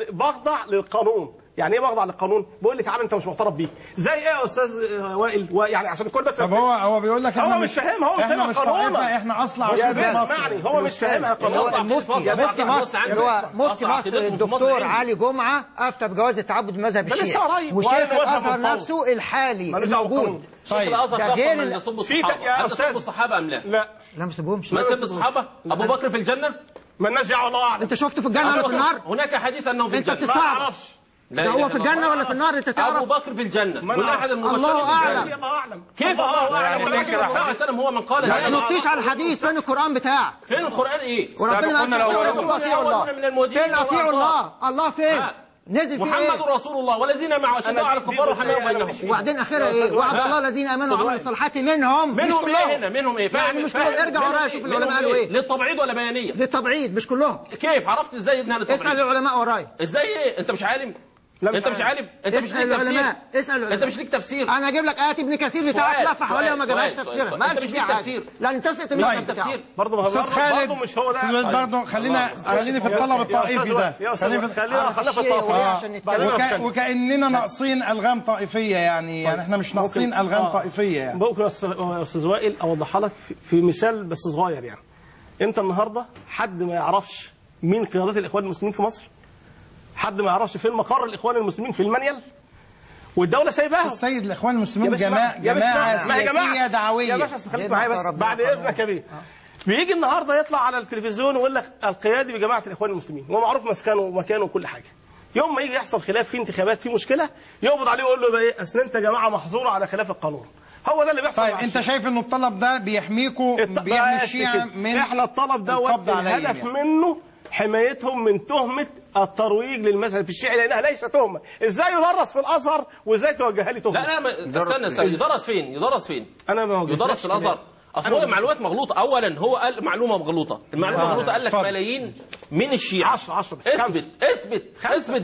بخضع للقانون. يعني ايه بخضع للقانون؟ بيقول لي تعالى انت مش معترف بيه. زي ايه يا استاذ وائل؟ يعني عشان الكل بس. طب هو بيقول لك هو مش فاهمها، هو مش فاهمها قانون. احنا اصلا اسمعني، هو مش فاهمها قانون. مفتي مصر هو مفتي مصر الدكتور علي جمعه افتى بجواز التعبد بمذهب الشيعة، وشيخ الازهر نفسه الحالي الموجود. طيب الازهر ده غير من يصب الصحابه. هل تسب الصحابه ام لا؟ لا ما سيبهمش. ما تسب الصحابه. ابو بكر في الجنه؟ مالناش دعوه. الله اعلم. انت شفته في الجنه ولا في النار؟ هناك حديث انه في الجنه. انت بتستعرف. لا هو في الجنه ولا في النار؟ انت تعرف. ابو بكر في الجنه من احد المبشرين. الله اعلم. الله اعلم. كيف الله اعلم؟ النبي صلى الله عليه وسلم هو من قال ما تنطيش على الحديث. فين القران بتاعك؟ فين القران ايه؟ وربنا ما اطيعوا الله. فين اطيعوا الله؟ الله فين؟ نزل في محمد رسول الله والذين معه اشداء على الكفار رحماء بينهم. وبعدين اخرها ايه؟ وعد الله الذين امنوا وعملوا الصالحات منهم ايه هنا؟ منهم ايه؟ يعني مش كلهم. ارجع ورايا شوف العلماء قالوا ايه. للتبعيض ولا بيانيه؟ للتبعيض مش كلهم. كيف عرفت ازاي انها للتبعيض؟ اسال العلماء ورايا. ازاي ايه؟ انت مش عالم؟ انت مش عالم؟ انت مش ليك تفسير؟ اسال العلماء. انت مش ليك تفسير؟ انا اجيب لك ايات ابن كثير بتاعك لفح ولا ما جابهاش تفسيرها. ما قالش فيها تفسير. لا انت تسقط من تفسير برضه مش هو ده. برضه خليني في الطلب الطائفي ده. خلينا في الطائفي. وكاننا ناقصين الغام طائفيه يعني احنا مش ناقصين الغام طائفيه يعني. ممكن يا استاذ وائل اوضحها لك في مثال بس صغير. يعني انت النهارده حد ما يعرفش مين قيادات الاخوان المسلمين في مصر؟ حد ما يعرفش فين مقر الاخوان المسلمين في المنيل؟ والدوله سايباها. السيد الاخوان المسلمين جماعه سياسيه دعويه. يا باشا خليك معايا بس بعد اذنك يا بيه. بيجي النهارده يطلع على التلفزيون ويقول لك القيادي بجماعه الاخوان المسلمين ومعروف مسكنه ومكانه وكل حاجه. يوم ما يجي يحصل خلاف في انتخابات في مشكله يقبض عليه ويقول له يبقى ايه؟ اصل انت جماعه محظوره على خلاف القانون. هو ده اللي بيحصل. طيب انت شايف ان الطلب ده بيحميكوا بيحمي الشيعة من احنا الطلب دوت الهدف منه حمايتهم من تهمه الترويج للمذهب الشيعي لانها ليست تهمه. ازاي يدرس في الازهر وازاي توجهها لي تهمه؟ لا استنى يدرس فين؟ انا ما يدرس في الازهر. اصل هو معلومات مغلوطه. اولا هو قال معلومه مغلوطه. المعلومه مغلوطه قال لك ملايين من الشيعة. 10 بس اثبت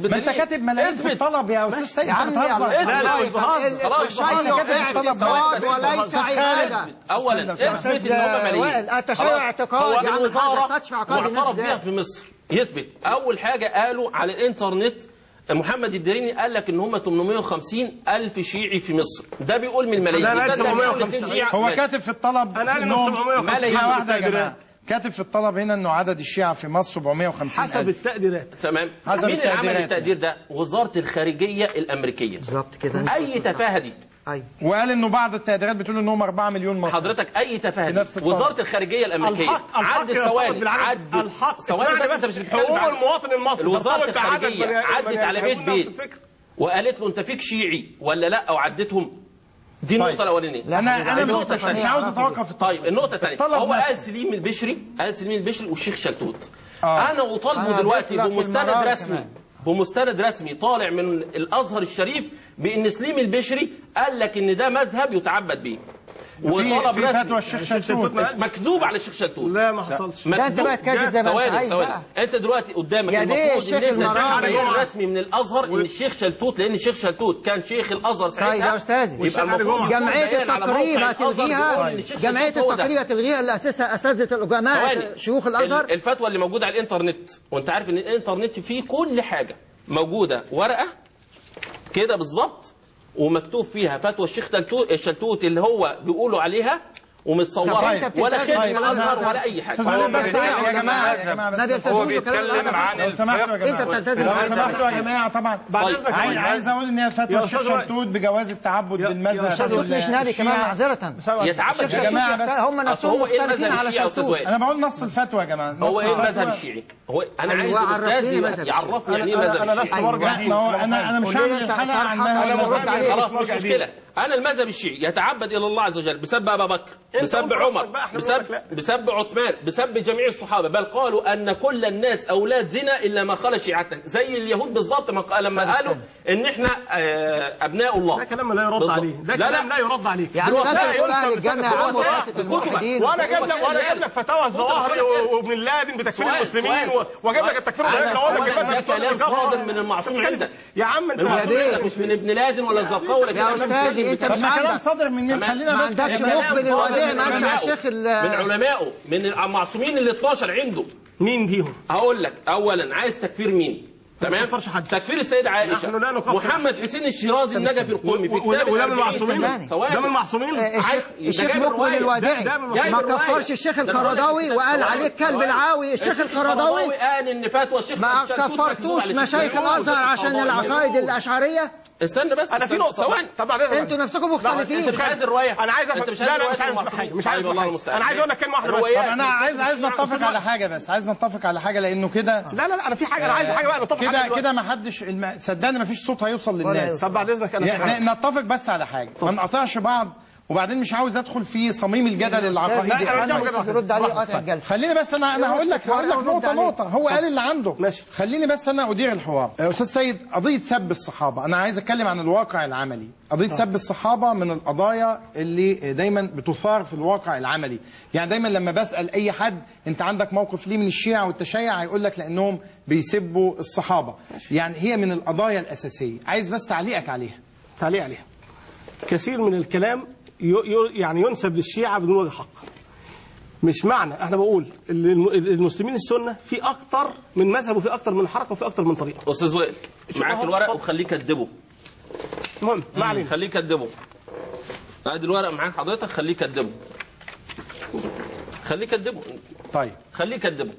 ما انت كاتب ملايين في الطلب يا استاذ سيد. انت بتهزر. لا مش بهزر. خلاص اعتقاد وليس عباده. اولا اثبت ان هم ملايين. التشيع اعتقاد يعني معترف بيها في مصر. يثبت. اول حاجه قالوا على الانترنت محمد الدريني قال لك ان هم 850,000 شيعي في مصر. ده بيقول من الملايين. لا 750. هو كاتب في الطلب انا قال انهم 750 واحده يا جماعه. كاتب في الطلب هنا انه عدد الشيعة في مصر 750,000 حسب التقديرات. تمام. مين اللي عمل التقدير ده؟ وزاره الخارجيه الامريكيه. بالظبط كده. اي تفاهه دي. وقال انه بعض التقديرات بتقول انهم 4 مليون مصري. حضرتك اي تفاهه. وزاره الخارجيه الامريكيه عدت ثواني بس مش حقوق المواطن المصري. وزاره الخارجيه عدت على بيت وقالت له انت فيك شيعي ولا لا وعدتهم. دي النقطه الاولانيه. انا النقطه الثانيه مش عاوز اتوقف. طيب النقطه الثانيه هو قال سليم البشري والشيخ شلتوت. انا اطالبه دلوقتي بمستند رسمي طالع من الازهر الشريف بان سليم البشري قال لك ان ده مذهب يتعبد به. وطلب رسمي فتوى الشيخ شلتوت مكذوب على الشيخ شلتوت. لا ما حصلش. ده انت بقى كاتب زي ما انت عايز. انت دلوقتي قدامك المفروض ان انت بيان رسمي من الازهر ان الشيخ شلتوت لان الشيخ شلتوت كان شيخ الازهر ساعتها. طيب يا استاذ يبقى المفروض جمعيه التقريب هتلغيها اللي اسسها اساتذه الجماعه شيوخ الازهر. الفتوى اللي موجوده على الانترنت وانت عارف ان الانترنت فيه كل حاجه موجوده ورقه كده بالظبط ومكتوب فيها فتوى الشيخ الشلتوت اللي هو بيقولوا عليها ومتصوره ولا خدمه الازهر ولا اي حاجه. يا جماعه هو بيتكلم عن الفقه يا جماعه. طبعا عايز اقول ان هي فتوى الشيخ شلتوت بجواز التعبد بالمذهب. شلتوت مش نبي كمان معذره. يتعبد يا جماعه بس هم نفسهم مختلفين على شلتوت. انا بقول نص الفتوى يا جماعه. هو ايه المذهب الشيعي؟ هو انا عايز الاستاذ يعرفني يعني ايه مذهب الشيعي. انا مش هعمل الحلقه عنها. خلاص مش مشكله. انا المذهب الشيعي يتعبد الى الله عز وجل بسب ابا بكر بسب عمر بسب عثمان بسب جميع الصحابه بل قالوا ان كل الناس اولاد زنا الا ما خلا شيعتنا زي اليهود بالظبط لما قالوا ان احنا ابناء الله. ده كلام لا يرد عليه. ده كلام لا يرد عليه. يعني اهل الجنه وانا جايب لك فتاوى الظواهري وابن لادن بتكفير المسلمين وجايب لك التكفير ده كلام صادر من المعصوم عندك يا عم. انت مش من ابن لادن ولا الزرقاوي ولا يا استاذ انت مش عندك صادر من مين؟ خلينا بس ما عندكش مقبل الوديع ما عندكش الشيخ من علمائه من المعصومين ال 12 عنده. مين فيهم؟ هقول لك اولا عايز تكفير مين؟ تمام. تكفير السيدة عائشة، محمد حسين الشيرازي النجفي القومي في كتاب وده من المعصومين، ده من المعصومين. الشيخ مقبل الوداعي ما كفرش الشيخ القرضاوي وقال عليه كلب العاوي. الشيخ القرضاوي قال ان فتوى الشيخ ما كفرتوش مشايخ الازهر عشان العقائد الاشعريه. استنى بس، انا في نقطه ثواني. طب انتوا نفسكم مختلفين. انت مش عايز الروايه، انا عايز انت مش لا لا مش عايز حاجه، مش عايز والله المستعان. انا عايز اقول لك كلمه واحده بس. انا عايز نتفق على حاجه بس، عايز نتفق على حاجه لانه كده. لا لا لا انا في حاجه، انا عايز حاجه بقى نتفق كده ما حدش صدقني ما فيش صوت هيوصل للناس. طب بعد اذنك انا نتفق بس على حاجه، ما نقطعش بعض، وبعدين مش عاوز ادخل في صميم الجدل العقائدي. خليني بس انا هقول لك نقطه. هو قال اللي عنده. ماشي. خليني بس انا ادير الحوار. استاذ سيد، قضيه سب الصحابه، انا عايز اتكلم عن الواقع العملي. قضيه سب الصحابه من القضايا اللي دايما بتثار في الواقع العملي. يعني دايما لما بسال اي حد انت عندك موقف ليه من الشيعه والتشيع هيقول لك لانهم بيسبوا الصحابه. يعني هي من القضايا الاساسيه. عايز بس تعليقك عليها. تعليق عليها. كثير من الكلام يعني ينسب للشيعة بدون وجه حق. مش معنى احنا بقول المسلمين السنة في اكتر من مذهب وفي اكتر من حركة وفي اكتر من طريقة. استاذ وائل معاك الورق وخليه يكدبه. المهم ما علينا. خليه يكدبه. ادي الورق معاك حضرتك، خليه يكدبه. خليه يكدبه. طيب خليه يكدبه.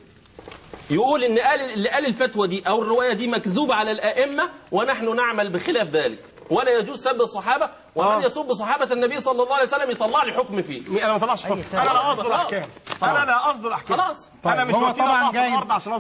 يقول ان اللي قال الفتوى دي او الرواية دي مكذوبة على الائمة ونحن نعمل بخلاف ذلك. ولا يجوز سب الصحابه، ومن يسب صحابه النبي صلى الله عليه وسلم يطلع لي حكم فيه. انا ما طلعش حكم، انا لا اصدر احكام. انا لا اصدر احكام. خلاص. انا مش هو طبعا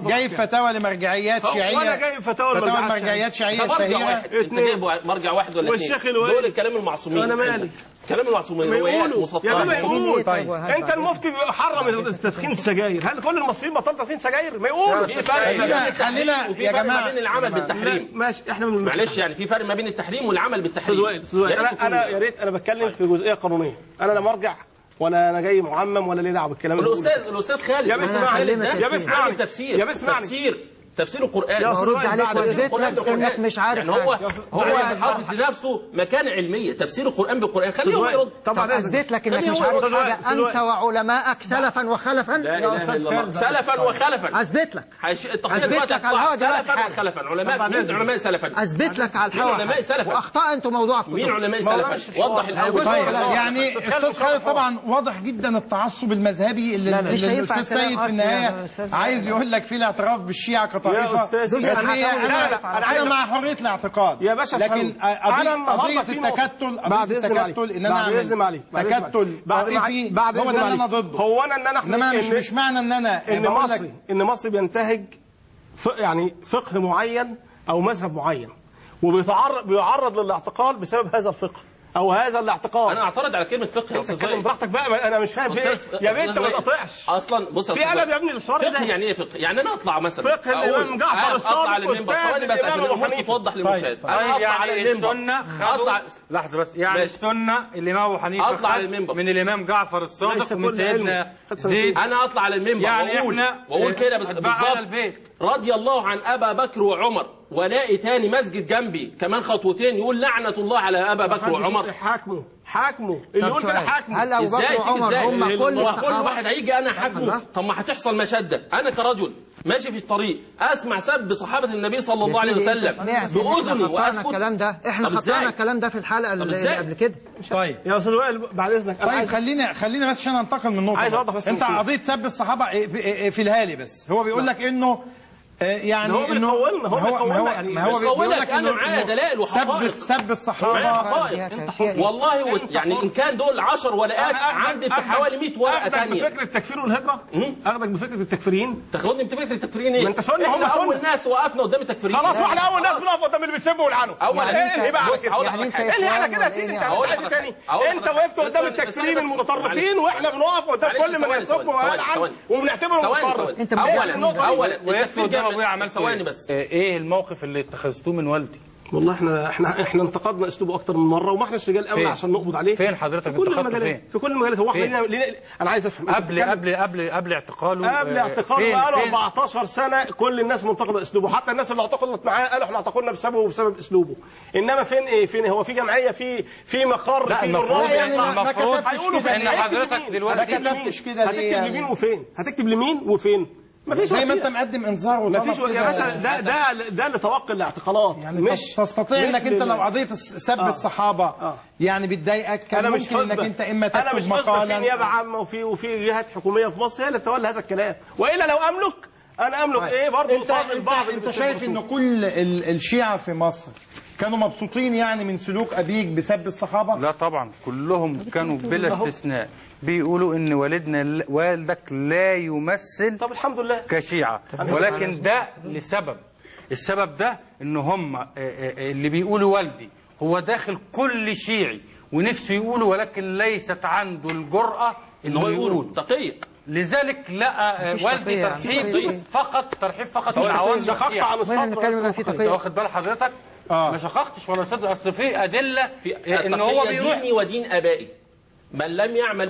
جايب فتاوى لمرجعيات شيعيه. وانا جايب فتاوى لمرجعيات شيعيه شهيره. انت جايب مرجع واحد ولا اثنين؟ والشيخ الوالي دول الكلام المعصومين. انا مالي كلام المعصومين روايات مسطره. ما يقول. طيب انت المفتي حرم تدخين السجاير، هل كل المصريين بطلوا تدخين سجاير؟ ما يقولوا. في فرق خلينا يا جماعه ما بين العمل بالتحريم. ماشي احنا معلش يعني في فرق ما بين التحريم والعمل بالتحريم. انا يا ريت انا بتكلم في جزئيه قانونيه، انا لا مرجع ولا انا جاي معمم ولا ليه دعوه بالكلام. الاستاذ خالد يا بسمعني تفسير القرآن. رد عليك وإثبت انك مش عارف. يعني هو حاطط لنفسه مكانة علمية. تفسير القرآن بالقرآن. خليه هو يرد. طبعا اثبت لك انك مش عارف حاجه انت وعلمائك سلفا وخلفا. لا اله الا الله. سلفا وخلفا. اثبت لك. اثبت لك على الهواء سلفا وخلفا. علماء سلفا. اثبت لك على الهواء. علماء سلفا. واخطاء انتوا موضوع في مين علماء سلفا؟ وضح الاول. يعني استاذ خالد طبعا واضح جدا التعصب المذهبي اللي الاستاذ سيد في النهايه عايز يقول لك فيه الاعتراف بالشيعه كطائفه. انا مع حريه الاعتقاد يا باشا، لكن قضيه التكتل ان انا اعمل تكتل طائفي هو ده اللي انا ضده. هو انا انما مش معنى ان انا ان مصر بينتهج يعني فقه معين او مذهب معين وبيعرض للاعتقال بسبب هذا الفقه او هذا الاعتقاد. انا اعترض على كلمه فقه يا استاذ وائل. براحتك بقى، انا مش فاهم يا بنت ما تقطعش اصلا. بص يا استاذ في قلب يا ابني الحوار ده. يعني ايه فقه؟ يعني انا اطلع مثلا فقه الامام جعفر الصادق ثواني بس عشان الامور توضح للمشاهد. انا اطلع على المنبر اطلع لحظه بس. يعني السنه الامام ابو حنيفه اطلع على المنبر من الامام جعفر الصادق ومن سيدنا زيد. انا اطلع على المنبر يعني واقول كده بالظبط رضي الله عن ابا بكر وعمر، ولاقي تاني مسجد جنبي كمان خطوتين يقول لعنة الله على أبا بكر وعمر. حاكمه اللي يقول كده حاكمه. هل أبو بكر وعمر هم كل الصحابة؟ واحد هيجي أنا حاكمه. طب ما هتحصل مشدة. أنا كرجل ماشي في الطريق أسمع سب صحابة النبي صلى الله عليه وسلم بأذني وأسكت. الكلام ده احنا خطأنا الكلام ده في الحلقة اللي قبل كده. طيب يا أستاذ وائل بعد إذنك. طيب خلينا بس عشان ننتقل من النقطة. عايز أوضح بس. أنت قضية سب الصحابة في الهالي بس هو بيقول لك إنه يعني هو مش قولك انا معايا دلائل وحقائق. سب الصحابه والله يعني ان كان دول 10 ورقات عندي بحوالي 100 ورقه ثانيه. بفكره التكفير والهجره اخدك بفكره التكفيرين. تاخدني بفكره التكفيرين ايه؟ ما انت سنه هم اول ناس وقفنا قدام التكفيرين. خلاص واحنا اول ناس بنقف قدام اللي بيسبوا ويلعنوا. ايه بقى على كده؟ ايه على كده يا سيدي؟ انت عايز تاني؟ انت وقفت قدام التكفيرين المتطرفين واحنا بنقف قدام كل من يسب ويلعن وبنعتبره متطرف. اولا التكفير قدام ابويا عمل ثواني بس. ايه الموقف اللي اتخذتوه من والدي؟ والله احنا انتقدنا اسلوبه اكتر من مره وما احناش رجال امن عشان نقبض عليه. فين حضرتك انتقدته فين؟ في كل المجالات. هو انا عايز افهم قبل اعتقاله. قبل اعتقاله بقاله 14 سنه كل الناس منتقده اسلوبه، حتى الناس اللي اعتقلت معاه قالوا احنا اعتقلنا بسببه وبسبب اسلوبه. انما فين هو في جمعيه في مقر في المفروض هيقولوا ان حضرتك دلوقتي ما كتبتش كده ليه؟ هتكتب لمين وفين؟ زي ما انت مقدم انذار مفيش يا باشا. ده لتوقي الاعتقالات، يعني مش تستطيع انك انت لو قضيه سب الصحابه يعني بتضايقك، كان ممكن انك انت اما تكتب مقالا. في نيابه عامه وفي جهات حكوميه في مصر هي اللي تتولى هذا الكلام، والا لو املك انا املك ايه برضه قصاد البعض. انت شايف ان كل الشيعة في مصر كانوا مبسوطين يعني من سلوك ابيك بسب الصحابه؟ لا طبعا، كلهم كانوا بلا استثناء بيقولوا ان والدك لا يمثل طب الحمد لله كشيعة، ولكن ده لسبب. السبب ده ان هم اللي بيقولوا والدي هو داخل كل شيعي ونفسه يقوله، ولكن ليست عنده الجرأة ان هو يقول تقية. لذلك لقى والدي ترحيب فقط من عوام شققت عن السطر. انت واخد بال حضرتك؟ ما شققتش ولا صدق، اصل في ادله في ان هو بيروح ديني ودين ابائي من لم يعمل